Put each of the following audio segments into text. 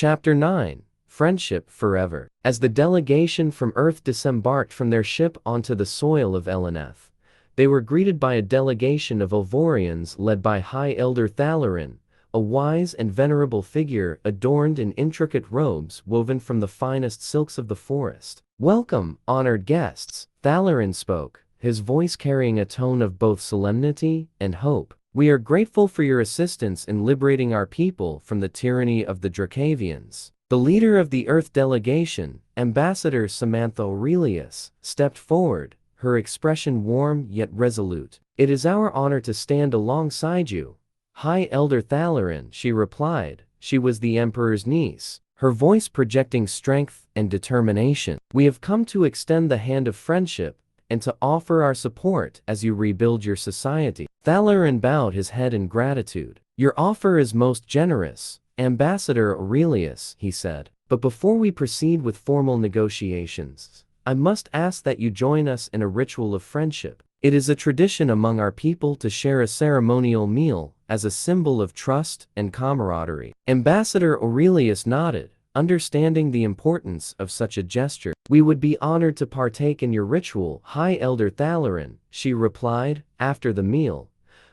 Chapter 9. Friendship Forever. As the delegation from Earth disembarked from their ship onto the soil of Eleneth, they were greeted by a delegation of Elvorians led by High Elder Thalarin, a wise and venerable figure adorned in intricate robes woven from the finest silks of the forest. "Welcome, honored guests," Thalarin spoke, his voice carrying a tone of both solemnity and hope. "We are grateful for your assistance in liberating our people from the tyranny of the Drakvians." The leader of the Earth delegation, Ambassador Samantha Aurelius, stepped forward, her expression warm yet resolute. "It is our honor to stand alongside you, High Elder Thalarin," she replied. She was the Emperor's niece, her voice projecting strength and determination. "We have come to extend the hand of friendship and to offer our support as you rebuild your society." Thalarin bowed his head in gratitude. "Your offer is most generous, Ambassador Aurelius," he said. "But before we proceed with formal negotiations, I must ask that you join us in a ritual of friendship. It is a tradition among our people to share a ceremonial meal as a symbol of trust and camaraderie." Ambassador Aurelius nodded, understanding the importance of such a gesture. "We would be honored to partake in your ritual, High Elder Thalarin," she replied. After the meal,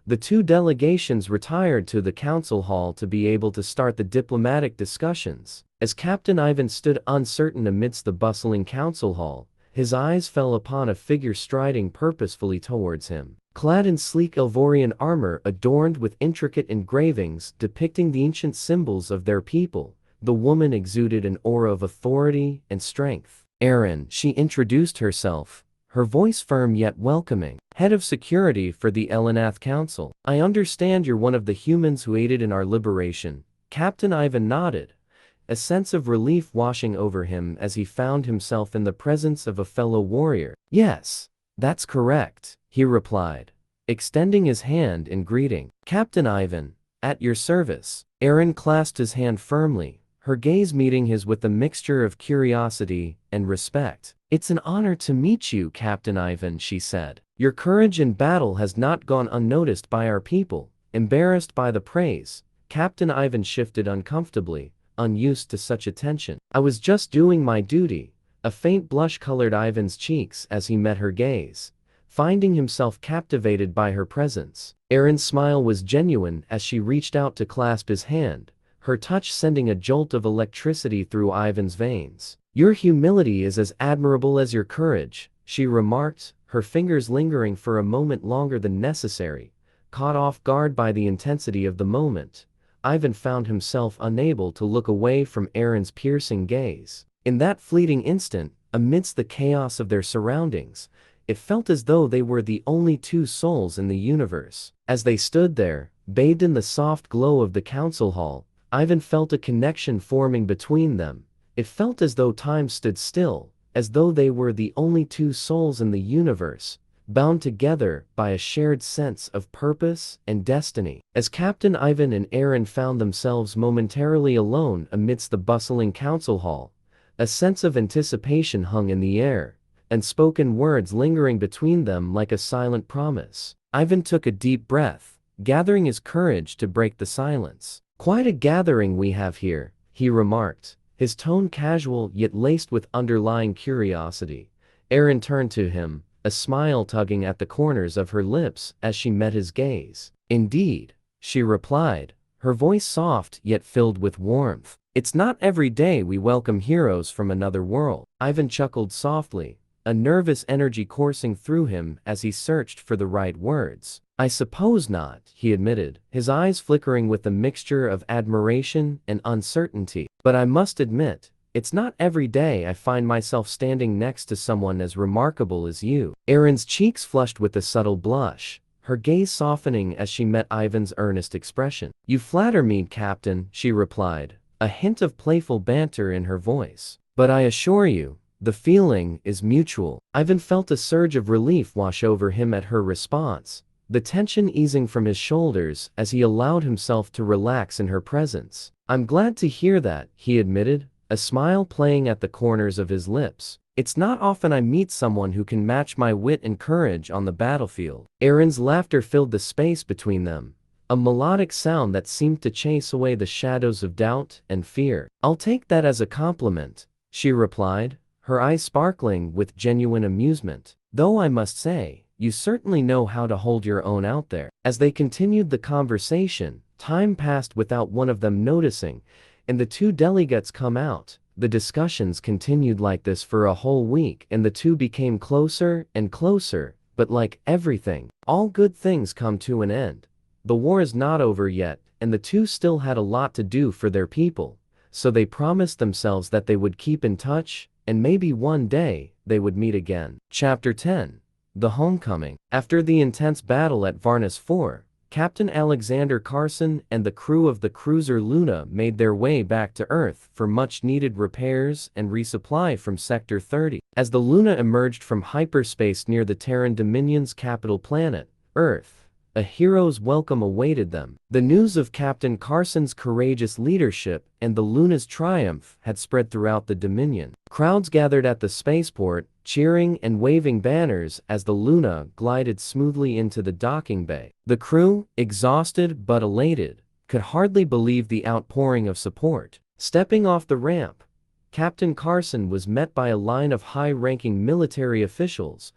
the two delegations retired to the council hall to be able to start the diplomatic discussions. As Captain Ivan stood uncertain amidst the bustling council hall, his eyes fell upon a figure striding purposefully towards him. Clad in sleek Elvorian armor adorned with intricate engravings depicting the ancient symbols of their people, the woman exuded an aura of authority and strength. "Aaron," she introduced herself, her voice firm yet welcoming. "Head of Security for the Eleneth Council. I understand you're one of the humans who aided in our liberation." Captain Ivan nodded, a sense of relief washing over him as he found himself in the presence of a fellow warrior. "Yes, that's correct," he replied, extending his hand in greeting. "Captain Ivan, at your service." Aaron clasped his hand firmly, her gaze meeting his with a mixture of curiosity and respect. "It's an honor to meet you, Captain Ivan," she said. "Your courage in battle has not gone unnoticed by our people." Embarrassed by the praise, Captain Ivan shifted uncomfortably, unused to such attention. "I was just doing my duty." A faint blush colored Ivan's cheeks as he met her gaze, finding himself captivated by her presence. Aaron's smile was genuine as she reached out to clasp his hand, her touch sending a jolt of electricity through Ivan's veins. "Your humility is as admirable as your courage," she remarked, her fingers lingering for a moment longer than necessary. Caught off guard by the intensity of the moment, Ivan found himself unable to look away from Aaron's piercing gaze. In that fleeting instant, amidst the chaos of their surroundings, it felt as though they were the only two souls in the universe. As they stood there, bathed in the soft glow of the council hall, Ivan felt a connection forming between them. It felt as though time stood still, as though they were the only two souls in the universe, bound together by a shared sense of purpose and destiny. As Captain Ivan and Aaron found themselves momentarily alone amidst the bustling council hall, a sense of anticipation hung in the air, unspoken words lingering between them like a silent promise. Ivan took a deep breath, gathering his courage to break the silence. "Quite a gathering we have here," he remarked, his tone casual yet laced with underlying curiosity. Aaron turned to him, a smile tugging at the corners of her lips as she met his gaze. "Indeed," she replied, her voice soft yet filled with warmth. "It's not every day we welcome heroes from another world." Ivan chuckled softly, a nervous energy coursing through him as he searched for the right words. "I suppose not," he admitted, his eyes flickering with a mixture of admiration and uncertainty. "But I must admit, it's not every day I find myself standing next to someone as remarkable as you." Aaron's cheeks flushed with a subtle blush, her gaze softening as she met Ivan's earnest expression. "You flatter me, Captain," she replied, a hint of playful banter in her voice. "But I assure you, the feeling is mutual." Ivan felt a surge of relief wash over him at her response, the tension easing from his shoulders as he allowed himself to relax in her presence. "I'm glad to hear that," he admitted, a smile playing at the corners of his lips. "It's not often I meet someone who can match my wit and courage on the battlefield." Aaron's laughter filled the space between them, a melodic sound that seemed to chase away the shadows of doubt and fear. "I'll take that as a compliment," she replied, her eyes sparkling with genuine amusement. "Though I must say, you certainly know how to hold your own out there." As they continued the conversation, time passed without one of them noticing, and the two delegates come out. The discussions continued like this for a whole week, and the two became closer and closer, but like everything, all good things come to an end. The war is not over yet, and the two still had a lot to do for their people, so they promised themselves that they would keep in touch, and maybe one day, they would meet again. Chapter 10. The Homecoming. After the intense battle at Varnus 4, Captain Alexander Carson and the crew of the cruiser Luna made their way back to Earth for much-needed repairs and resupply from Sector 30. As the Luna emerged from hyperspace near the Terran Dominion's capital planet, Earth, a hero's welcome awaited them. The news of Captain Carson's courageous leadership and the Luna's triumph had spread throughout the Dominion. Crowds gathered at the spaceport, cheering and waving banners as the Luna glided smoothly into the docking bay. The crew, exhausted but elated, could hardly believe the outpouring of support. Stepping off the ramp, Captain Carson was met by a line of high-ranking military officials,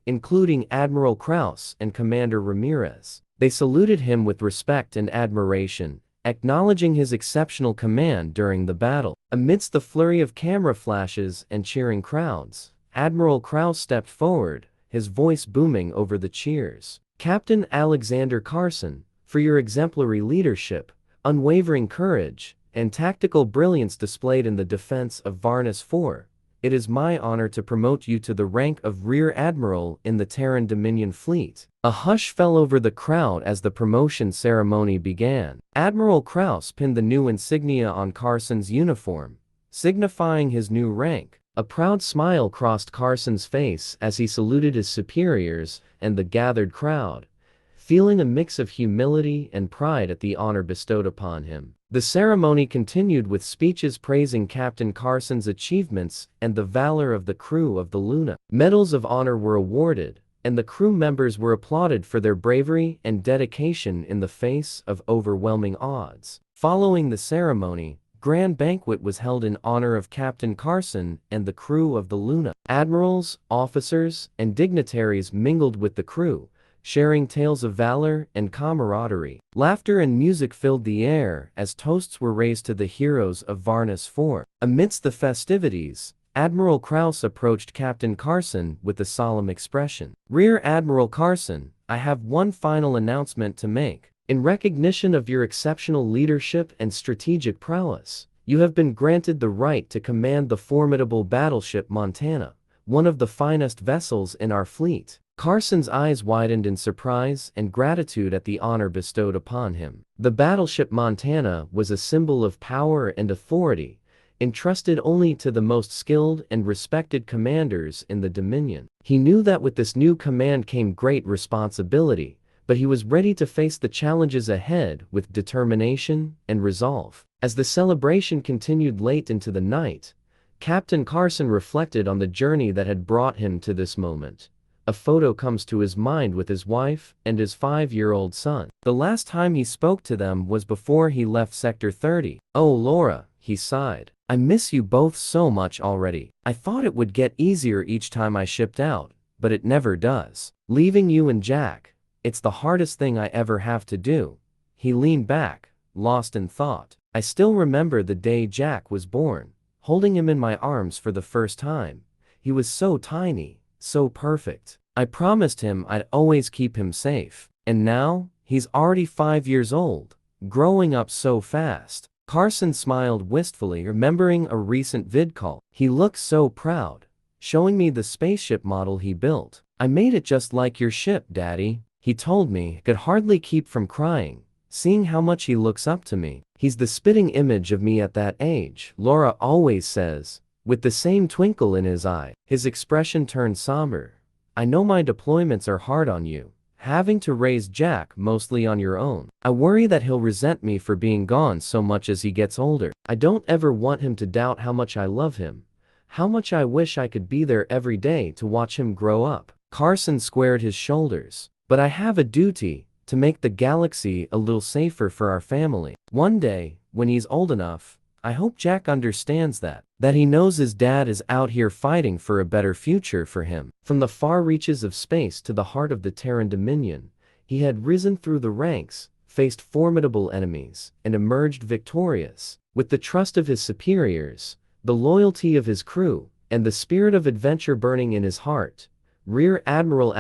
including Admiral Kraus and Commander Ramirez. They saluted him with respect and admiration, acknowledging his exceptional command during the battle. Amidst the flurry of camera flashes and cheering crowds, Admiral Kraus stepped forward, his voice booming over the cheers. "Captain Alexander Carson, for your exemplary leadership, unwavering courage, and tactical brilliance displayed in the defense of Varnus 4, it is my honor to promote you to the rank of Rear Admiral in the Terran Dominion fleet." A hush fell over the crowd as the promotion ceremony began. Admiral Kraus pinned the new insignia on Carson's uniform, signifying his new rank. A proud smile crossed Carson's face as he saluted his superiors and the gathered crowd, feeling a mix of humility and pride at the honor bestowed upon him. The ceremony continued with speeches praising Captain Carson's achievements and the valor of the crew of the Luna. Medals of honor were awarded, and the crew members were applauded for their bravery and dedication in the face of overwhelming odds. Following the ceremony, grand banquet was held in honor of Captain Carson and the crew of the Luna. Admirals, officers, and dignitaries mingled with the crew, sharing tales of valor and camaraderie. Laughter and music filled the air as toasts were raised to the heroes of Varnus 4. Amidst the festivities, Admiral Kraus approached Captain Carson with a solemn expression. "Rear Admiral Carson, I have one final announcement to make. In recognition of your exceptional leadership and strategic prowess, you have been granted the right to command the formidable Battleship Montana, one of the finest vessels in our fleet." Carson's eyes widened in surprise and gratitude at the honor bestowed upon him. The Battleship Montana was a symbol of power and authority, entrusted only to the most skilled and respected commanders in the Dominion. He knew that with this new command came great responsibility, but he was ready to face the challenges ahead with determination and resolve. As the celebration continued late into the night, Captain Carson reflected on the journey that had brought him to this moment. A photo comes to his mind with his wife and his 5-year-old son. The last time he spoke to them was before he left Sector 30. "Oh, Laura," he sighed. "I miss you both so much already. I thought it would get easier each time I shipped out, but it never does. Leaving you and Jack, it's the hardest thing I ever have to do." He leaned back, lost in thought. "I still remember the day Jack was born, holding him in my arms for the first time. He was so tiny, so perfect. I promised him I'd always keep him safe. And now, he's already 5 years old, growing up so fast." Carson smiled wistfully, remembering a recent vid call. "He looks so proud, showing me the spaceship model he built. I made it just like your ship, Daddy," he told me. Could hardly keep from crying, seeing how much he looks up to me. "He's the spitting image of me at that age," Laura always says, with the same twinkle in his eye. His expression turned somber. "I know my deployments are hard on you, having to raise Jack mostly on your own. I worry that he'll resent me for being gone so much as he gets older. I don't ever want him to doubt how much I love him, how much I wish I could be there every day to watch him grow up." Carson squared his shoulders. "But I have a duty," to make the galaxy a little safer for our family. One day, when he's old enough, I hope Jack understands that he knows his dad is out here fighting for a better future for him. From the far reaches of space to the heart of the Terran Dominion, he had risen through the ranks, faced formidable enemies, and emerged victorious. With the trust of his superiors, the loyalty of his crew, and the spirit of adventure burning in his heart, Rear Admiral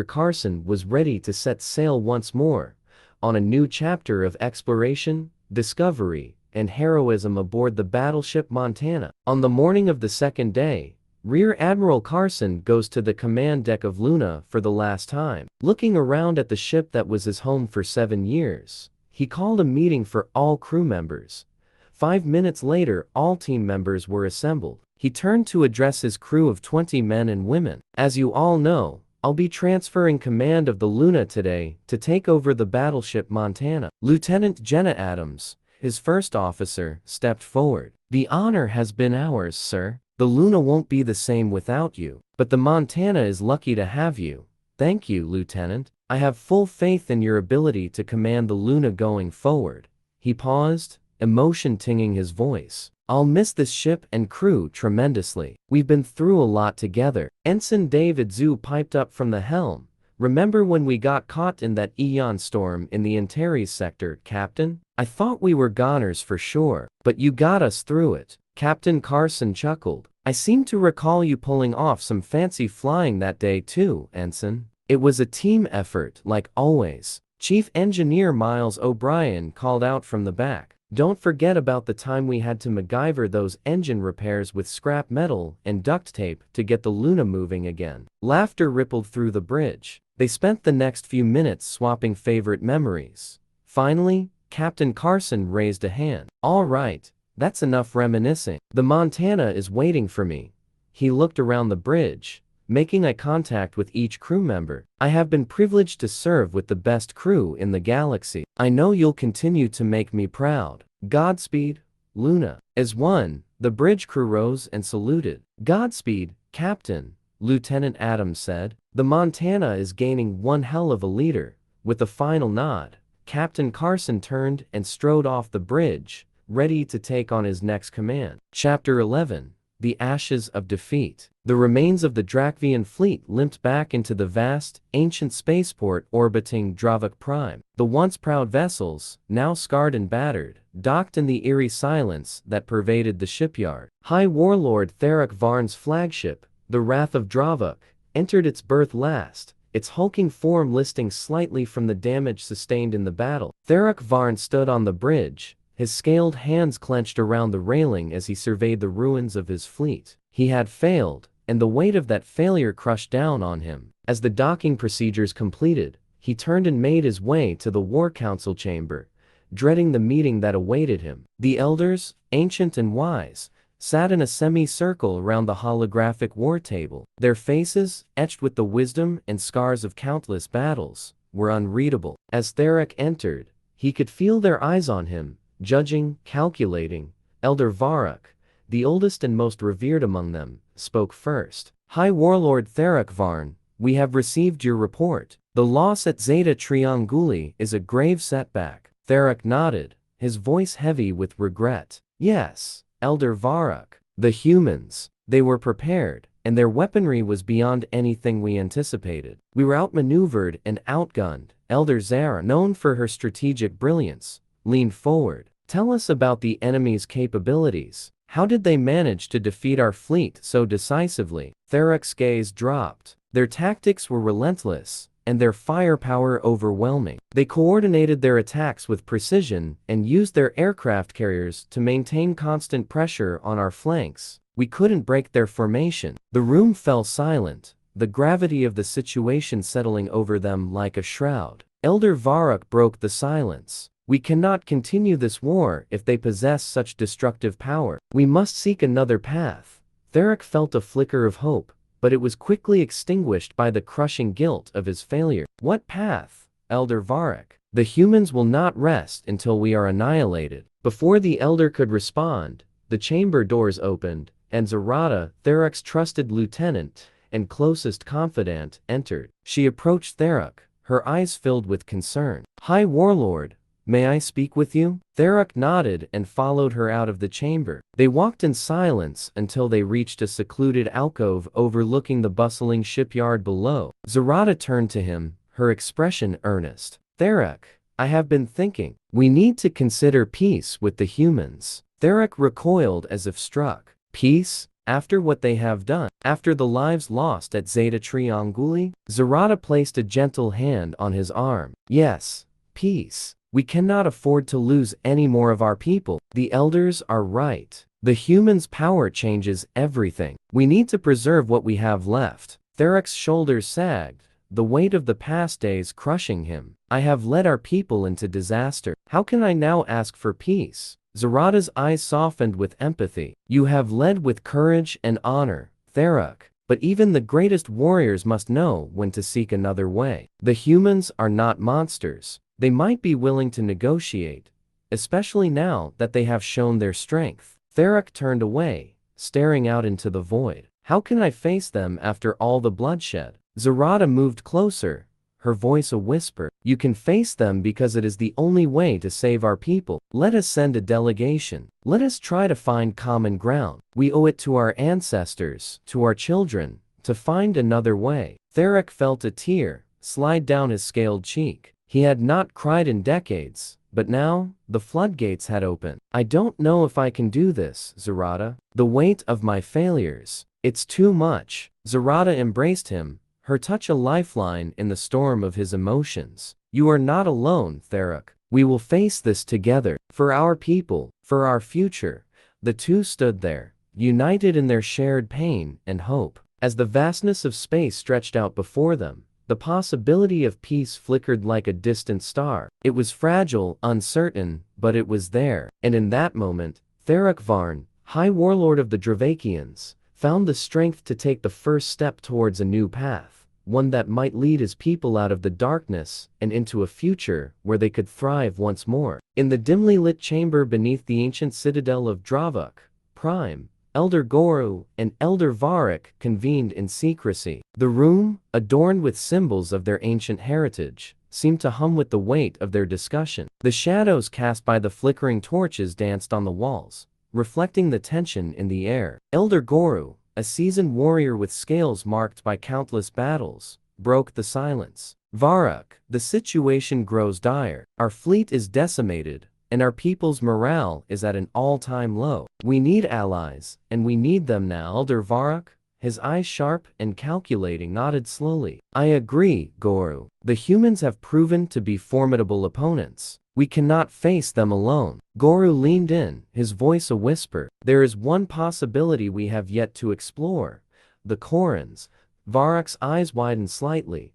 Carson was ready to set sail once more, on a new chapter of exploration, discovery, and heroism aboard the battleship Montana. On the morning of the second day, Rear Admiral Carson goes to the command deck of Luna for the last time. Looking around at the ship that was his home for 7 years, he called a meeting for all crew members. 5 minutes later, all team members were assembled. He turned to address his crew of 20 men and women. As you all know, I'll be transferring command of the Luna today to take over the battleship Montana. Lieutenant Jenna Adams, his first officer, stepped forward. The honor has been ours, sir. The Luna won't be the same without you, but the Montana is lucky to have you. Thank you, Lieutenant. I have full faith in your ability to command the Luna going forward. He paused, emotion tinging his voice. I'll miss this ship and crew tremendously. We've been through a lot together. Ensign David Zhu piped up from the helm. Remember when we got caught in that Eon storm in the Antares sector, Captain? I thought we were goners for sure, but you got us through it. Captain Carson chuckled. I seem to recall you pulling off some fancy flying that day too, Ensign. It was a team effort, like always. Chief Engineer Miles O'Brien called out from the back. Don't forget about the time we had to MacGyver those engine repairs with scrap metal and duct tape to get the Luna moving again. Laughter rippled through the bridge. They spent the next few minutes swapping favorite memories. Finally, Captain Carson raised a hand. All right, that's enough reminiscing. The Montana is waiting for me. He looked around the bridge, making eye contact with each crew member. I have been privileged to serve with the best crew in the galaxy. I know you'll continue to make me proud. Godspeed, Luna. As one, the bridge crew rose and saluted. Godspeed, Captain, Lieutenant Adams said. The Montana is gaining one hell of a leader. With a final nod, Captain Carson turned and strode off the bridge, ready to take on his next command. Chapter 11. The Ashes of Defeat. The remains of the Drakvian fleet limped back into the vast, ancient spaceport orbiting Dravok Prime. The once proud vessels, now scarred and battered, docked in the eerie silence that pervaded the shipyard. High Warlord Therak Varn's flagship, the Wrath of Dravok, entered its berth last, its hulking form listing slightly from the damage sustained in the battle. Therak Varn stood on the bridge, his scaled hands clenched around the railing as he surveyed the ruins of his fleet. He had failed, and the weight of that failure crushed down on him. As the docking procedures completed, he turned and made his way to the War Council chamber, dreading the meeting that awaited him. The elders, ancient and wise, sat in a semicircle around the holographic war table. Their faces, etched with the wisdom and scars of countless battles, were unreadable. As Therak entered, he could feel their eyes on him, judging, calculating. Elder Varrock, the oldest and most revered among them, spoke first. High Warlord Therak Varn, we have received your report. The loss at Zeta Trianguli is a grave setback. Therak nodded, his voice heavy with regret. Yes, Elder Varrock. The humans. They were prepared, and their weaponry was beyond anything we anticipated. We were outmaneuvered and outgunned. Elder Zara, known for her strategic brilliance, leaned forward. Tell us about the enemy's capabilities. How did they manage to defeat our fleet so decisively? Therak's gaze dropped. Their tactics were relentless, and their firepower overwhelming. They coordinated their attacks with precision and used their aircraft carriers to maintain constant pressure on our flanks. We couldn't break their formation. The room fell silent, the gravity of the situation settling over them like a shroud. Elder Varrock broke the silence. We cannot continue this war if they possess such destructive power. We must seek another path. Therak felt a flicker of hope, but it was quickly extinguished by the crushing guilt of his failure. What path, Elder Varrock? The humans will not rest until we are annihilated. Before the Elder could respond, the chamber doors opened, and Zarada, Therak's trusted lieutenant and closest confidant, entered. She approached Therak, her eyes filled with concern. "High Warlord, may I speak with you?" Tharak nodded and followed her out of the chamber. They walked in silence until they reached a secluded alcove overlooking the bustling shipyard below. Zerata turned to him, her expression earnest. "Tharak, I have been thinking. We need to consider peace with the humans." Tharak recoiled as if struck. "Peace? After what they have done? After the lives lost at Zeta Trianguli?" Zerata placed a gentle hand on his arm. "Yes, peace. We cannot afford to lose any more of our people. The elders are right. The humans' power changes everything. We need to preserve what we have left." Tharak's shoulders sagged, the weight of the past days crushing him. "I have led our people into disaster. How can I now ask for peace?" Zerata's eyes softened with empathy. "You have led with courage and honor, Tharak. But even the greatest warriors must know when to seek another way. The humans are not monsters. They might be willing to negotiate, especially now that they have shown their strength." Tharak turned away, staring out into the void. "How can I face them after all the bloodshed?" Zerata moved closer, her voice a whisper. "You can face them because it is the only way to save our people. Let us send a delegation. Let us try to find common ground. We owe it to our ancestors, to our children, to find another way." Tharak felt a tear slide down his scaled cheek. He had not cried in decades, but now, the floodgates had opened. "I don't know if I can do this, Zerata. The weight of my failures. It's too much." Zerata embraced him, her touch a lifeline in the storm of his emotions. "You are not alone, Tharak. We will face this together. For our people, for our future." The two stood there, united in their shared pain and hope. As the vastness of space stretched out before them, the possibility of peace flickered like a distant star. It was fragile, uncertain, but it was there. And in that moment, Tharak Varn, High Warlord of the Drakvians, found the strength to take the first step towards a new path, one that might lead his people out of the darkness and into a future where they could thrive once more. In the dimly lit chamber beneath the ancient citadel of Dravuk, Prime, Elder Goru, and Elder Varric convened in secrecy. The room, adorned with symbols of their ancient heritage, seemed to hum with the weight of their discussion. The shadows cast by the flickering torches danced on the walls, reflecting the tension in the air. Elder Goru, a seasoned warrior with scales marked by countless battles, broke the silence. "Varric, the situation grows dire. Our fleet is decimated, and our people's morale is at an all-time low. We need allies, and we need them now." Elder Varric, his eyes sharp and calculating, nodded slowly. "I agree, Goru. The humans have proven to be formidable opponents. We cannot face them alone." Goru leaned in, his voice a whisper. "There is one possibility we have yet to explore. The Korans." Varric's eyes widened slightly,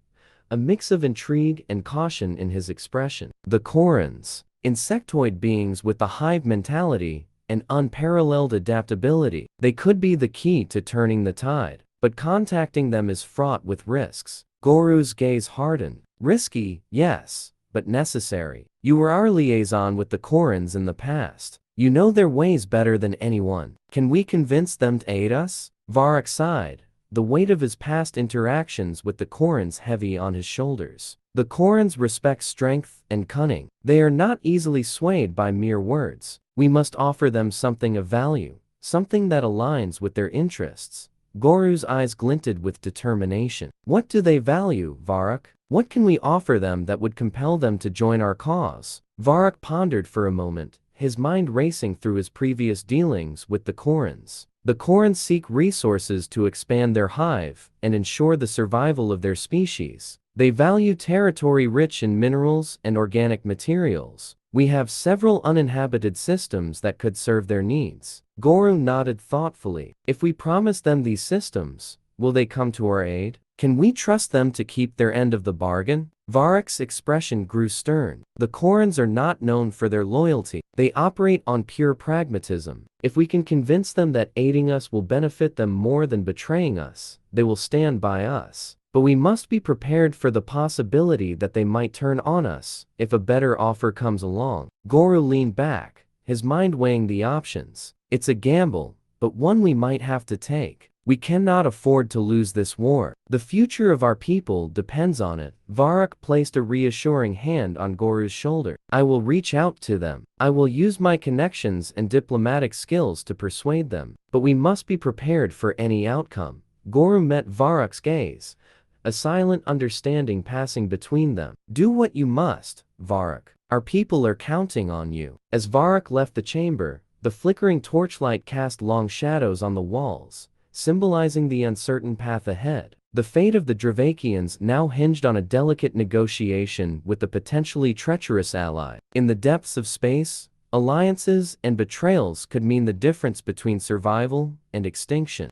a mix of intrigue and caution in his expression. "The Korans. Insectoid beings with the hive mentality and unparalleled adaptability. They could be the key to turning the tide, but contacting them is fraught with risks." Goru's gaze hardened. "Risky, yes, but necessary. You were our liaison with the Korans in the past. You know their ways better than anyone. Can we convince them to aid us?" Varric sighed, the weight of his past interactions with the Korans heavy on his shoulders. "The Korans respect strength and cunning. They are not easily swayed by mere words. We must offer them something of value, something that aligns with their interests." Goru's eyes glinted with determination. "What do they value, Varric? What can we offer them that would compel them to join our cause?" Varric pondered for a moment, his mind racing through his previous dealings with the Korans. The Korans seek resources to expand their hive and ensure the survival of their species. They value territory rich in minerals and organic materials. We have several uninhabited systems that could serve their needs. Goru nodded thoughtfully. "If we promise them these systems, will they come to our aid? Can we trust them to keep their end of the bargain?" Varric's expression grew stern. "The Korans are not known for their loyalty. They operate on pure pragmatism. If we can convince them that aiding us will benefit them more than betraying us, they will stand by us. But we must be prepared for the possibility that they might turn on us if a better offer comes along." Goru leaned back, his mind weighing the options. "It's a gamble, but one we might have to take." We cannot afford to lose this war. The future of our people depends on it. Varrock placed a reassuring hand on Goru's shoulder. I will reach out to them. I will use my connections and diplomatic skills to persuade them. But we must be prepared for any outcome. Goru met Varrock's gaze, a silent understanding passing between them. Do what you must, Varrock. Our people are counting on you. As Varrock left the chamber, the flickering torchlight cast long shadows on the walls, symbolizing the uncertain path ahead. The fate of the Drakvians now hinged on a delicate negotiation with the potentially treacherous ally. In the depths of space, alliances and betrayals could mean the difference between survival and extinction.